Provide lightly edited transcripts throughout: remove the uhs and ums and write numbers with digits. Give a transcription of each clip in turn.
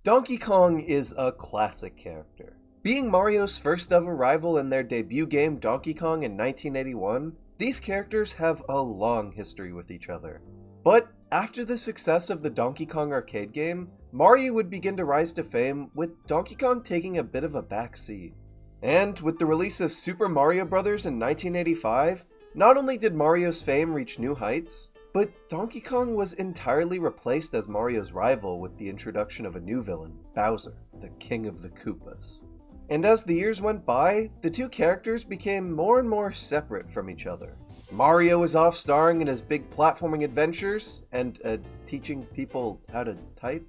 Donkey Kong is a classic character. Being Mario's first ever rival in their debut game Donkey Kong in 1981, these characters have a long history with each other. But after the success of the Donkey Kong arcade game, Mario would begin to rise to fame, with Donkey Kong taking a bit of a backseat. And with the release of Super Mario Bros. In 1985, not only did Mario's fame reach new heights, but Donkey Kong was entirely replaced as Mario's rival with the introduction of a new villain, Bowser, the King of the Koopas. And as the years went by, the two characters became more and more separate from each other. Mario was off starring in his big platforming adventures and teaching people how to type.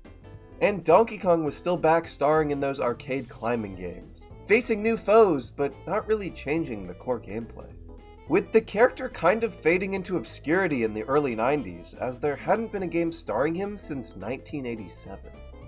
And Donkey Kong was still back starring in those arcade climbing games, facing new foes but not really changing the core gameplay. With the character kind of fading into obscurity in the early 90s, as there hadn't been a game starring him since 1987.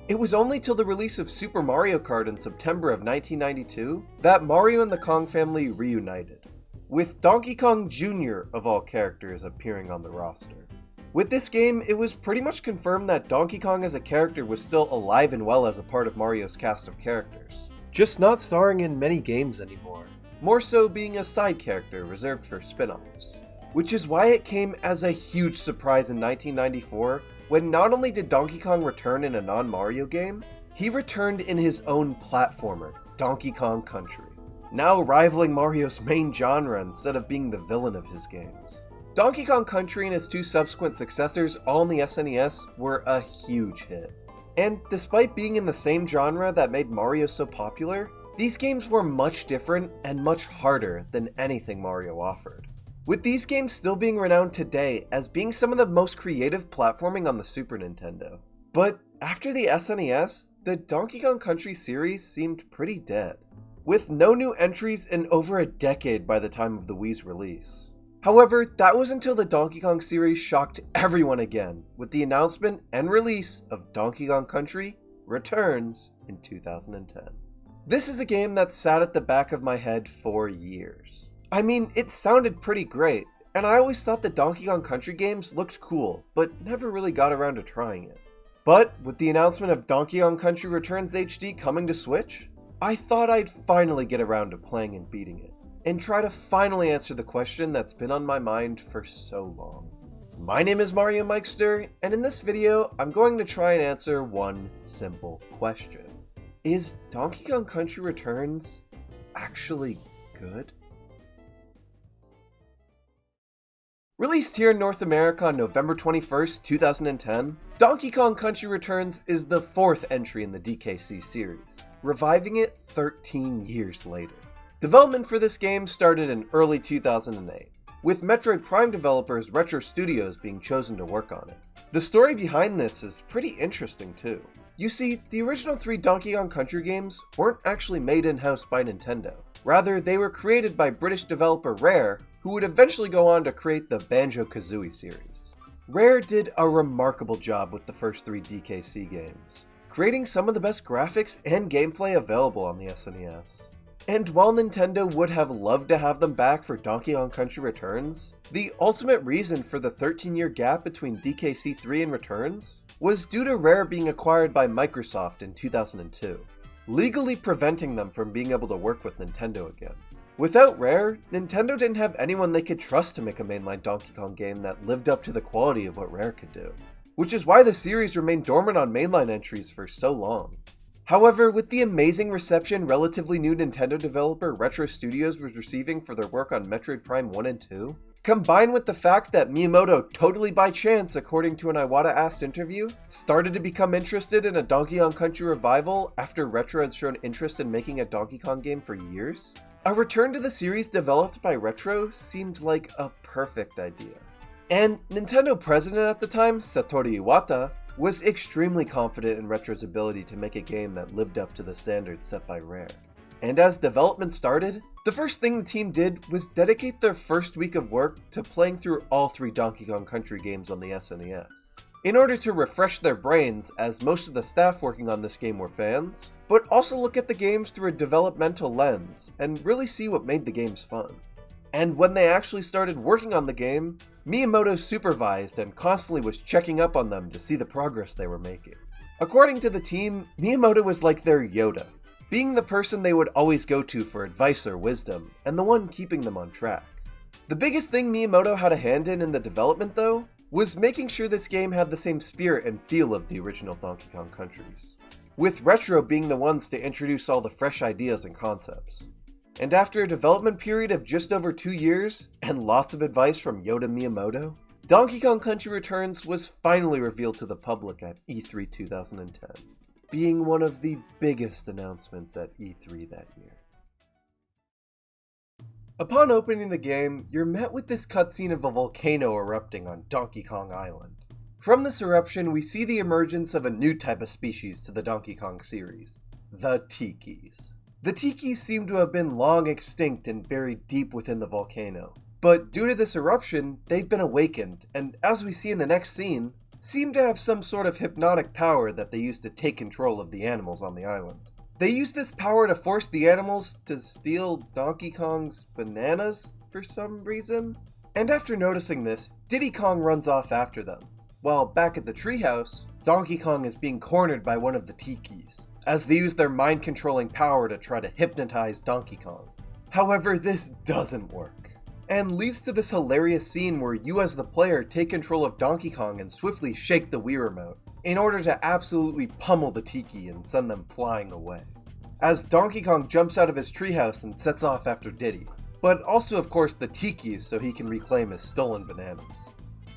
It was only till the release of Super Mario Kart in September of 1992 that Mario and the Kong family reunited, with Donkey Kong Jr. of all characters appearing on the roster. With this game, it was pretty much confirmed that Donkey Kong as a character was still alive and well as a part of Mario's cast of characters, just not starring in many games anymore, more so being a side character reserved for spin-offs. Which is why it came as a huge surprise in 1994 when not only did Donkey Kong return in a non-Mario game, he returned in his own platformer, Donkey Kong Country, now rivaling Mario's main genre instead of being the villain of his games. Donkey Kong Country and his two subsequent successors, all on the SNES, were a huge hit. And despite being in the same genre that made Mario so popular, these games were much different and much harder than anything Mario offered, with these games still being renowned today as being some of the most creative platforming on the Super Nintendo. But after the SNES, the Donkey Kong Country series seemed pretty dead, with no new entries in over a decade by the time of the Wii's release. However, that was until the Donkey Kong series shocked everyone again with the announcement and release of Donkey Kong Country Returns in 2010. This is a game that sat at the back of my head for years. I mean, it sounded pretty great, and I always thought the Donkey Kong Country games looked cool, but never really got around to trying it. But with the announcement of Donkey Kong Country Returns HD coming to Switch, I thought I'd finally get around to playing and beating it, and try to finally answer the question that's been on my mind for so long. My name is Mariomikester, and in this video, I'm going to try and answer one simple question. Is Donkey Kong Country Returns actually good? Released here in North America on November 21st, 2010, Donkey Kong Country Returns is the fourth entry in the DKC series, reviving it 13 years later. Development for this game started in early 2008, with Metroid Prime developers Retro Studios being chosen to work on it. The story behind this is pretty interesting too. You see, the original three Donkey Kong Country games weren't actually made in-house by Nintendo. Rather, they were created by British developer Rare, who would eventually go on to create the Banjo-Kazooie series. Rare did a remarkable job with the first three DKC games, creating some of the best graphics and gameplay available on the SNES. And while Nintendo would have loved to have them back for Donkey Kong Country Returns, the ultimate reason for the 13-year gap between DKC 3 and Returns was due to Rare being acquired by Microsoft in 2002, legally preventing them from being able to work with Nintendo again. Without Rare, Nintendo didn't have anyone they could trust to make a mainline Donkey Kong game that lived up to the quality of what Rare could do, which is why the series remained dormant on mainline entries for so long. However, with the amazing reception relatively new Nintendo developer Retro Studios was receiving for their work on Metroid Prime 1 and 2, combined with the fact that Miyamoto, totally by chance according to an Iwata-asked interview, started to become interested in a Donkey Kong Country revival after Retro had shown interest in making a Donkey Kong game for years, a return to the series developed by Retro seemed like a perfect idea. And Nintendo president at the time, Satoru Iwata, was extremely confident in Retro's ability to make a game that lived up to the standards set by Rare. And as development started, the first thing the team did was dedicate their first week of work to playing through all three Donkey Kong Country games on the SNES, in order to refresh their brains, as most of the staff working on this game were fans, but also look at the games through a developmental lens and really see what made the games fun. And when they actually started working on the game, Miyamoto supervised and constantly was checking up on them to see the progress they were making. According to the team, Miyamoto was like their Yoda, being the person they would always go to for advice or wisdom, and the one keeping them on track. The biggest thing Miyamoto had a hand in the development, though, was making sure this game had the same spirit and feel of the original Donkey Kong Countries, with Retro being the ones to introduce all the fresh ideas and concepts. And after a development period of just over 2 years, and lots of advice from Yoda Miyamoto, Donkey Kong Country Returns was finally revealed to the public at E3 2010, being one of the biggest announcements at E3 that year. Upon opening the game, you're met with this cutscene of a volcano erupting on Donkey Kong Island. From this eruption, we see the emergence of a new type of species to the Donkey Kong series, the Tikis. The Tikis seem to have been long extinct and buried deep within the volcano, but due to this eruption, they've been awakened, and as we see in the next scene, seem to have some sort of hypnotic power that they use to take control of the animals on the island. They use this power to force the animals to steal Donkey Kong's bananas for some reason. And after noticing this, Diddy Kong runs off after them. While back at the treehouse, Donkey Kong is being cornered by one of the Tikis, as they use their mind-controlling power to try to hypnotize Donkey Kong. However, this doesn't work, and leads to this hilarious scene where you as the player take control of Donkey Kong and swiftly shake the Wii Remote, in order to absolutely pummel the Tiki and send them flying away. As Donkey Kong jumps out of his treehouse and sets off after Diddy, but also of course the Tikis so he can reclaim his stolen bananas.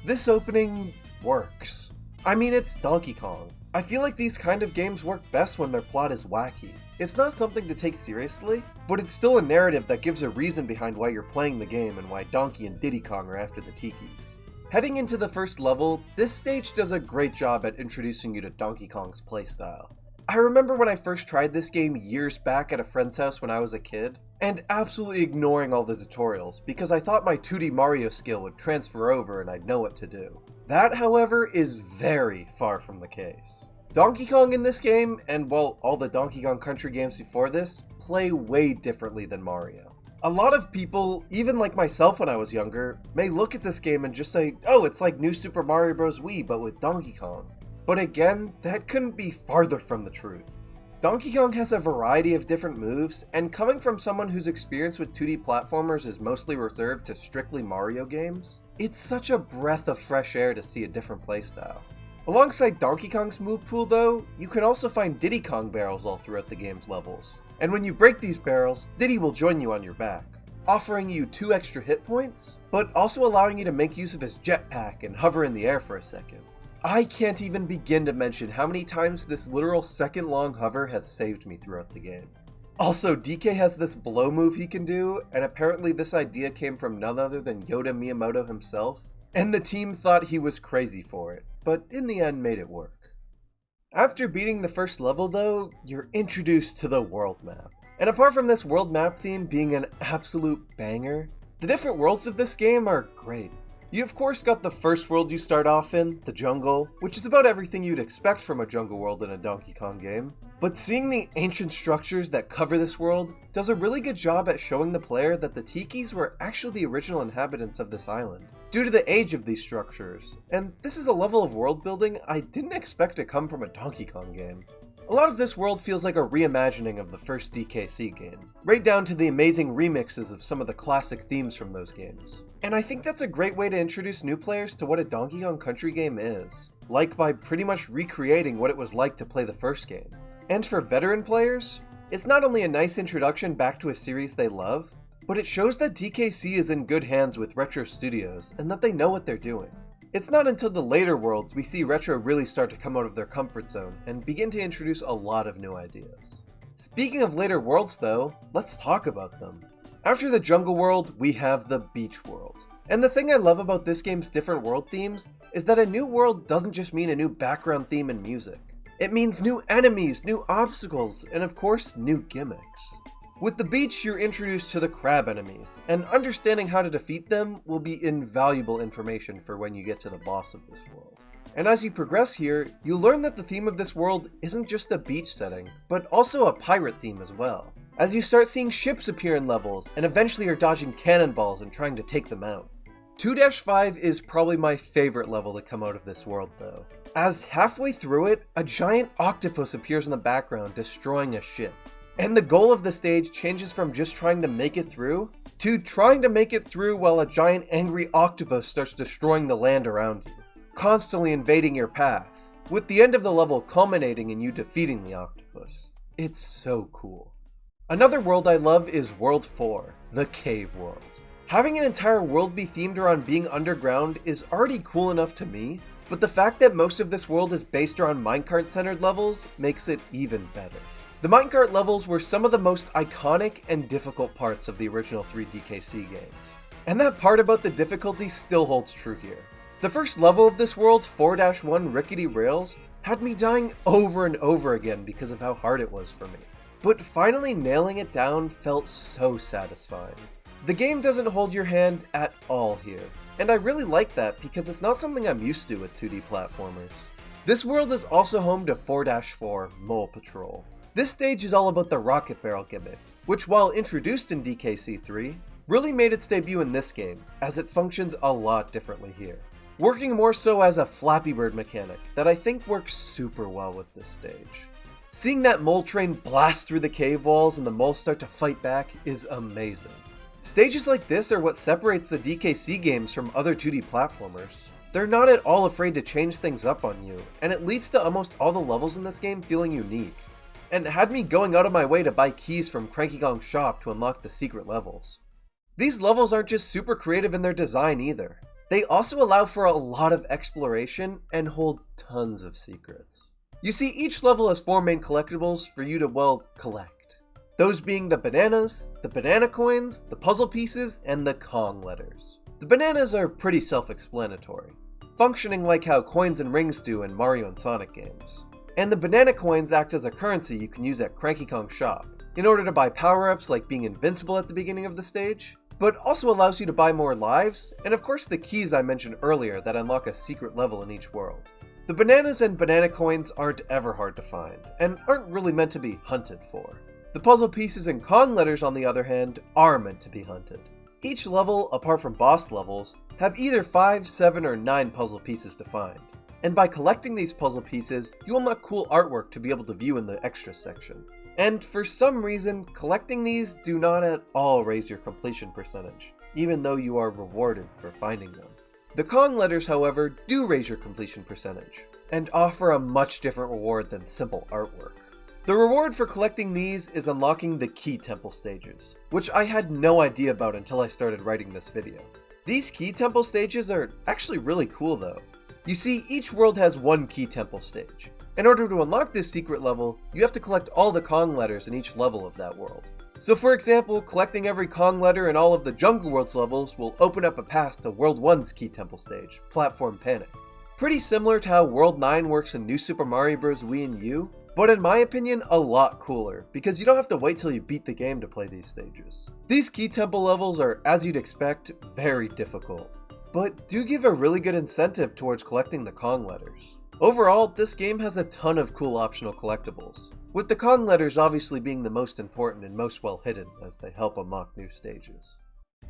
This opening works. I mean, it's Donkey Kong. I feel like these kind of games work best when their plot is wacky. It's not something to take seriously, but it's still a narrative that gives a reason behind why you're playing the game and why Donkey and Diddy Kong are after the Tikis. Heading into the first level, this stage does a great job at introducing you to Donkey Kong's playstyle. I remember when I first tried this game years back at a friend's house when I was a kid, and absolutely ignoring all the tutorials because I thought my 2D Mario skill would transfer over and I'd know what to do. That, however, is very far from the case. Donkey Kong in this game, and well, all the Donkey Kong Country games before this, play way differently than Mario. A lot of people, even like myself when I was younger, may look at this game and just say, oh, it's like New Super Mario Bros. Wii, but with Donkey Kong. But again, that couldn't be farther from the truth. Donkey Kong has a variety of different moves, and coming from someone whose experience with 2D platformers is mostly reserved to strictly Mario games, it's such a breath of fresh air to see a different playstyle. Alongside Donkey Kong's move pool though, you can also find Diddy Kong barrels all throughout the game's levels. And when you break these barrels, Diddy will join you on your back, offering you 2 extra hit points, but also allowing you to make use of his jetpack and hover in the air for a second. I can't even begin to mention how many times this literal second-long hover has saved me throughout the game. Also, DK has this blow move he can do, and apparently this idea came from none other than Yoda Miyamoto himself, and the team thought he was crazy for it, but in the end made it work. After beating the first level though, you're introduced to the world map. And apart from this world map theme being an absolute banger, the different worlds of this game are great. You of course got the first world you start off in, the jungle, which is about everything you'd expect from a jungle world in a Donkey Kong game. But seeing the ancient structures that cover this world does a really good job at showing the player that the Tikis were actually the original inhabitants of this island, due to the age of these structures. And this is a level of world building I didn't expect to come from a Donkey Kong game. A lot of this world feels like a reimagining of the first DKC game, right down to the amazing remixes of some of the classic themes from those games. And I think that's a great way to introduce new players to what a Donkey Kong Country game is, like by pretty much recreating what it was like to play the first game. And for veteran players, it's not only a nice introduction back to a series they love, but it shows that DKC is in good hands with Retro Studios and that they know what they're doing. It's not until the later worlds we see Retro really start to come out of their comfort zone and begin to introduce a lot of new ideas. Speaking of later worlds though, let's talk about them. After the jungle world, we have the beach world. And the thing I love about this game's different world themes is that a new world doesn't just mean a new background theme and music. It means new enemies, new obstacles, and of course, new gimmicks. With the beach, you're introduced to the crab enemies, and understanding how to defeat them will be invaluable information for when you get to the boss of this world. And as you progress here, you learn that the theme of this world isn't just a beach setting, but also a pirate theme as well, as you start seeing ships appear in levels, and eventually are dodging cannonballs and trying to take them out. 2-5 is probably my favorite level to come out of this world though, as halfway through it, a giant octopus appears in the background destroying a ship. And the goal of the stage changes from just trying to make it through, to trying to make it through while a giant angry octopus starts destroying the land around you, constantly invading your path, with the end of the level culminating in you defeating the octopus. It's so cool. Another world I love is World 4, the Cave World. Having an entire world be themed around being underground is already cool enough to me, but the fact that most of this world is based around minecart-centered levels makes it even better. The minecart levels were some of the most iconic and difficult parts of the original 3 DKC games. And that part about the difficulty still holds true here. The first level of this world, 4-1 Rickety Rails, had me dying over and over again because of how hard it was for me. But finally nailing it down felt so satisfying. The game doesn't hold your hand at all here, and I really like that because it's not something I'm used to with 2D platformers. This world is also home to 4-4 Mole Patrol. This stage is all about the rocket barrel gimmick, which while introduced in DKC 3, really made its debut in this game, as it functions a lot differently here. Working more so as a Flappy Bird mechanic that I think works super well with this stage. Seeing that mole train blast through the cave walls and the moles start to fight back is amazing. Stages like this are what separates the DKC games from other 2D platformers. They're not at all afraid to change things up on you, and it leads to almost all the levels in this game feeling unique, and had me going out of my way to buy keys from Cranky Kong's shop to unlock the secret levels. These levels aren't just super creative in their design either. They also allow for a lot of exploration and hold tons of secrets. You see, each level has 4 main collectibles for you to, well, collect. Those being the bananas, the banana coins, the puzzle pieces, and the Kong letters. The bananas are pretty self-explanatory, functioning like how coins and rings do in Mario and Sonic games. And the banana coins act as a currency you can use at Cranky Kong's shop, in order to buy power-ups like being invincible at the beginning of the stage, but also allows you to buy more lives, and of course the keys I mentioned earlier that unlock a secret level in each world. The bananas and banana coins aren't ever hard to find, and aren't really meant to be hunted for. The puzzle pieces and Kong letters, on the other hand, are meant to be hunted. Each level, apart from boss levels, have either 5, 7, or 9 puzzle pieces to find. And by collecting these puzzle pieces, you unlock cool artwork to be able to view in the extra section. And for some reason, collecting these do not at all raise your completion percentage, even though you are rewarded for finding them. The Kong letters, however, do raise your completion percentage, and offer a much different reward than simple artwork. The reward for collecting these is unlocking the Key Temple stages, which I had no idea about until I started writing this video. These Key Temple stages are actually really cool though. You see, each world has 1 Key Temple stage. In order to unlock this secret level, you have to collect all the Kong letters in each level of that world. So for example, collecting every Kong letter in all of the Jungle Worlds levels will open up a path to World 1's Key Temple stage, Platform Panic. Pretty similar to how World 9 works in New Super Mario Bros. Wii and U, but in my opinion, a lot cooler, because you don't have to wait till you beat the game to play these stages. These Key Temple levels are, as you'd expect, very difficult, but do give a really good incentive towards collecting the Kong letters. Overall, this game has a ton of cool optional collectibles, with the Kong letters obviously being the most important and most well hidden as they help unlock new stages.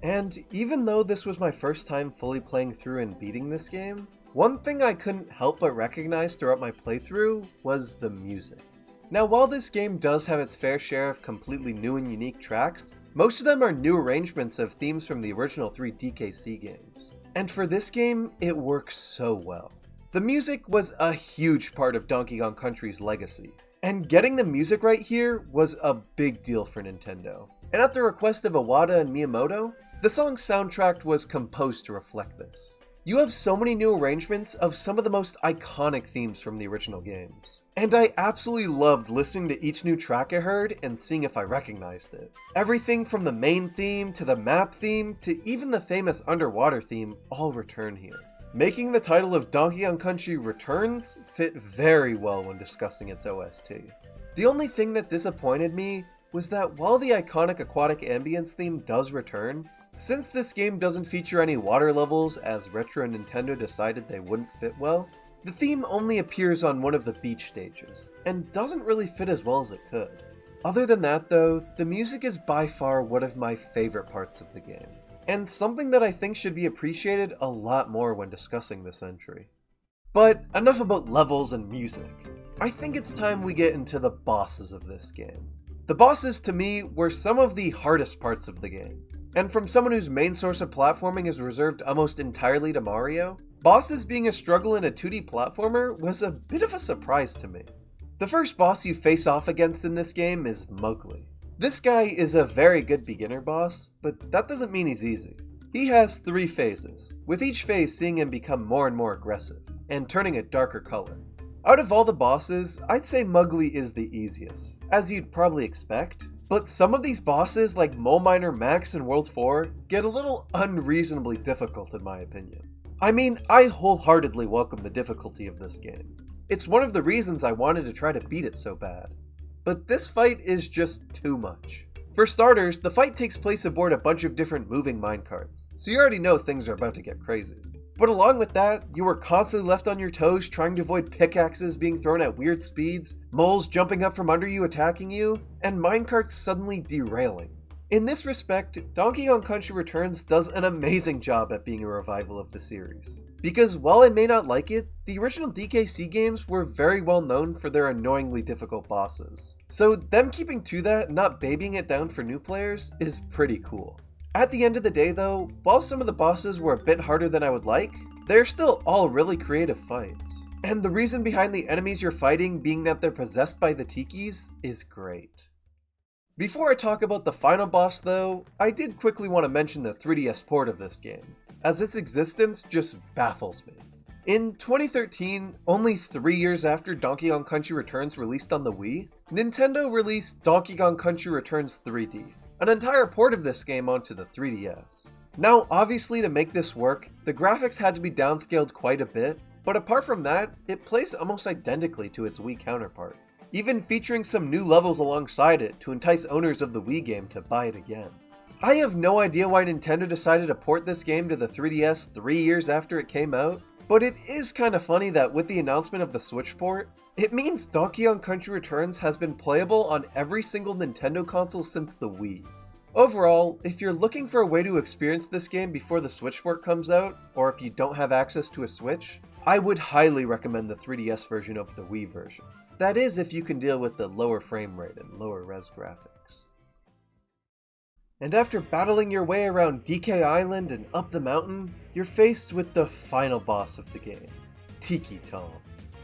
And even though this was my first time fully playing through and beating this game, one thing I couldn't help but recognize throughout my playthrough was the music. Now, while this game does have its fair share of completely new and unique tracks, most of them are new arrangements of themes from the original 3 DKC games. And for this game, it works so well. The music was a huge part of Donkey Kong Country's legacy, and getting the music right here was a big deal for Nintendo. And at the request of Iwata and Miyamoto, the song's soundtrack was composed to reflect this. You have so many new arrangements of some of the most iconic themes from the original games. And I absolutely loved listening to each new track I heard and seeing if I recognized it. Everything from the main theme to the map theme to even the famous underwater theme all return here, making the title of Donkey Kong Country Returns fit very well when discussing its OST. The only thing that disappointed me was that while the iconic aquatic ambience theme does return, since this game doesn't feature any water levels as Retro and Nintendo decided they wouldn't fit well, the theme only appears on one of the beach stages, and doesn't really fit as well as it could. Other than that though, the music is by far one of my favorite parts of the game. and something that I think should be appreciated a lot more when discussing this entry. But enough about levels and music. I think it's time we get into the bosses of this game. The bosses, to me, were some of the hardest parts of the game. And from someone whose main source of platforming is reserved almost entirely to Mario, bosses being a struggle in a 2D platformer was a bit of a surprise to me. The first boss you face off against in this game is Mowgli. This guy is a very good beginner boss, but that doesn't mean he's easy. He has 3 phases, with each phase seeing him become more and more aggressive, and turning a darker color. Out of all the bosses, I'd say Mowgli is the easiest, as you'd probably expect, but some of these bosses like Mole Miner Max in World 4 get a little unreasonably difficult in my opinion. I mean, I wholeheartedly welcome the difficulty of this game. It's one of the reasons I wanted to try to beat it so bad. But this fight is just too much. For starters, the fight takes place aboard a bunch of different moving minecarts, so you already know things are about to get crazy. But along with that, you are constantly left on your toes trying to avoid pickaxes being thrown at weird speeds, moles jumping up from under you attacking you, and minecarts suddenly derailing. In this respect, Donkey Kong Country Returns does an amazing job at being a revival of the series. Because while I may not like it, the original DKC games were very well known for their annoyingly difficult bosses. So them keeping to that and not babying it down for new players is pretty cool. At the end of the day though, while some of the bosses were a bit harder than I would like, they're still all really creative fights. And the reason behind the enemies you're fighting being that they're possessed by the Tikis is great. Before I talk about the final boss though, I did quickly want to mention the 3DS port of this game, as its existence just baffles me. In 2013, only 3 years after Donkey Kong Country Returns released on the Wii, Nintendo released Donkey Kong Country Returns 3D, an entire port of this game onto the 3DS. Now, obviously to make this work, the graphics had to be downscaled quite a bit, but apart from that, it plays almost identically to its Wii counterpart, even featuring some new levels alongside it to entice owners of the Wii game to buy it again. I have no idea why Nintendo decided to port this game to the 3DS 3 years after it came out, but it is kinda funny that with the announcement of the Switch port, it means Donkey Kong Country Returns has been playable on every single Nintendo console since the Wii. Overall, if you're looking for a way to experience this game before the Switch port comes out, or if you don't have access to a Switch, I would highly recommend the 3DS version over the Wii version. That is if you can deal with the lower frame rate and lower res graphics. And after battling your way around DK Island and up the mountain, you're faced with the final boss of the game, Tiki Tom.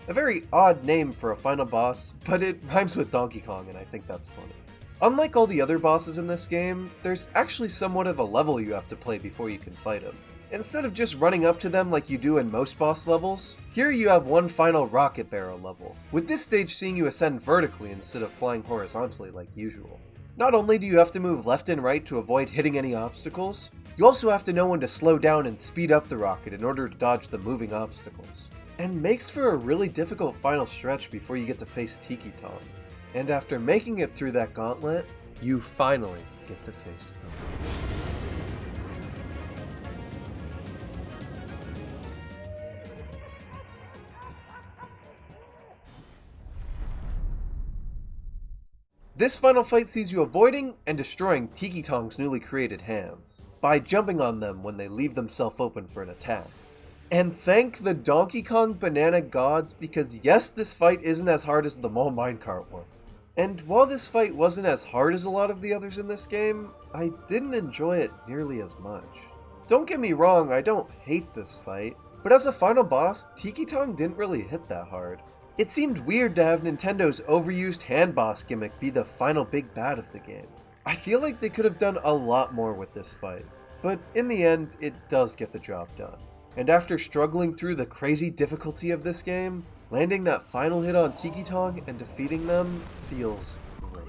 A very odd name for a final boss, but it rhymes with Donkey Kong and I think that's funny. Unlike all the other bosses in this game, there's actually somewhat of a level you have to play before you can fight him. Instead of just running up to them like you do in most boss levels, here you have one final rocket barrel level, with this stage seeing you ascend vertically instead of flying horizontally like usual. Not only do you have to move left and right to avoid hitting any obstacles, you also have to know when to slow down and speed up the rocket in order to dodge the moving obstacles. And makes for a really difficult final stretch before you get to face Tiki Tom. And after making it through that gauntlet, you finally get to face them. This final fight sees you avoiding and destroying Tiki Tong's newly created hands, by jumping on them when they leave themselves open for an attack. And thank the Donkey Kong banana gods, because yes, this fight isn't as hard as the mole minecart one. And while this fight wasn't as hard as a lot of the others in this game, I didn't enjoy it nearly as much. Don't get me wrong, I don't hate this fight, but as a final boss, Tiki Tong didn't really hit that hard. It seemed weird to have Nintendo's overused hand boss gimmick be the final big bad of the game. I feel like they could have done a lot more with this fight, but in the end, it does get the job done. And after struggling through the crazy difficulty of this game, landing that final hit on Tiki Tong and defeating them feels great.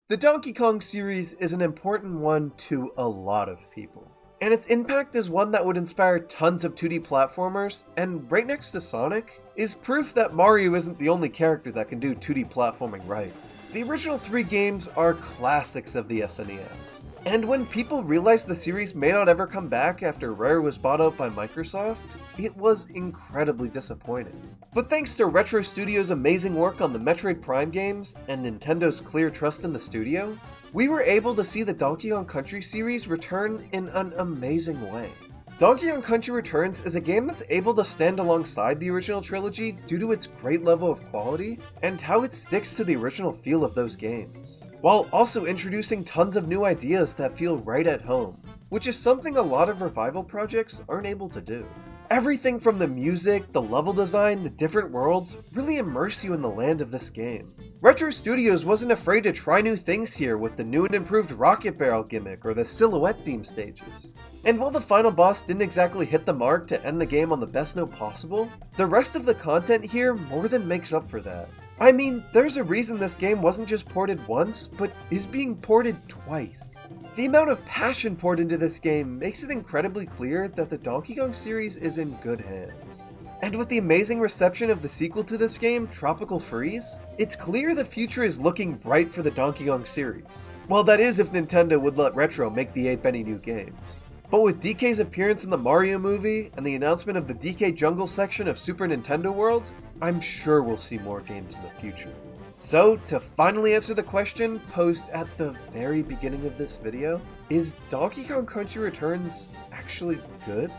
The Donkey Kong series is an important one to a lot of people, and its impact is one that would inspire tons of 2D platformers, and right next to Sonic is proof that Mario isn't the only character that can do 2D platforming right. The original 3 games are classics of the SNES, and when people realized the series may not ever come back after Rare was bought out by Microsoft, it was incredibly disappointing. But thanks to Retro Studios' amazing work on the Metroid Prime games and Nintendo's clear trust in the studio, we were able to see the Donkey Kong Country series return in an amazing way. Donkey Kong Country Returns is a game that's able to stand alongside the original trilogy due to its great level of quality and how it sticks to the original feel of those games, while also introducing tons of new ideas that feel right at home, which is something a lot of revival projects aren't able to do. Everything from the music, the level design, the different worlds really immerse you in the land of this game. Retro Studios wasn't afraid to try new things here with the new and improved rocket barrel gimmick or the silhouette theme stages. And while the final boss didn't exactly hit the mark to end the game on the best note possible, the rest of the content here more than makes up for that. I mean, there's a reason this game wasn't just ported once, but is being ported twice. The amount of passion poured into this game makes it incredibly clear that the Donkey Kong series is in good hands. And with the amazing reception of the sequel to this game, Tropical Freeze, it's clear the future is looking bright for the Donkey Kong series. Well, that is if Nintendo would let Retro make the 8 any new games. But with DK's appearance in the Mario movie and the announcement of the DK Jungle section of Super Nintendo World, I'm sure we'll see more games in the future. So, to finally answer the question posed at the very beginning of this video, is Donkey Kong Country Returns actually good?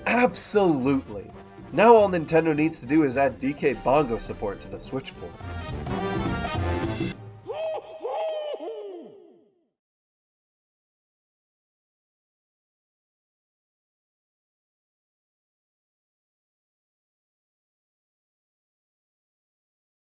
Absolutely! Now all Nintendo needs to do is add DK Bongo support to the Switch port.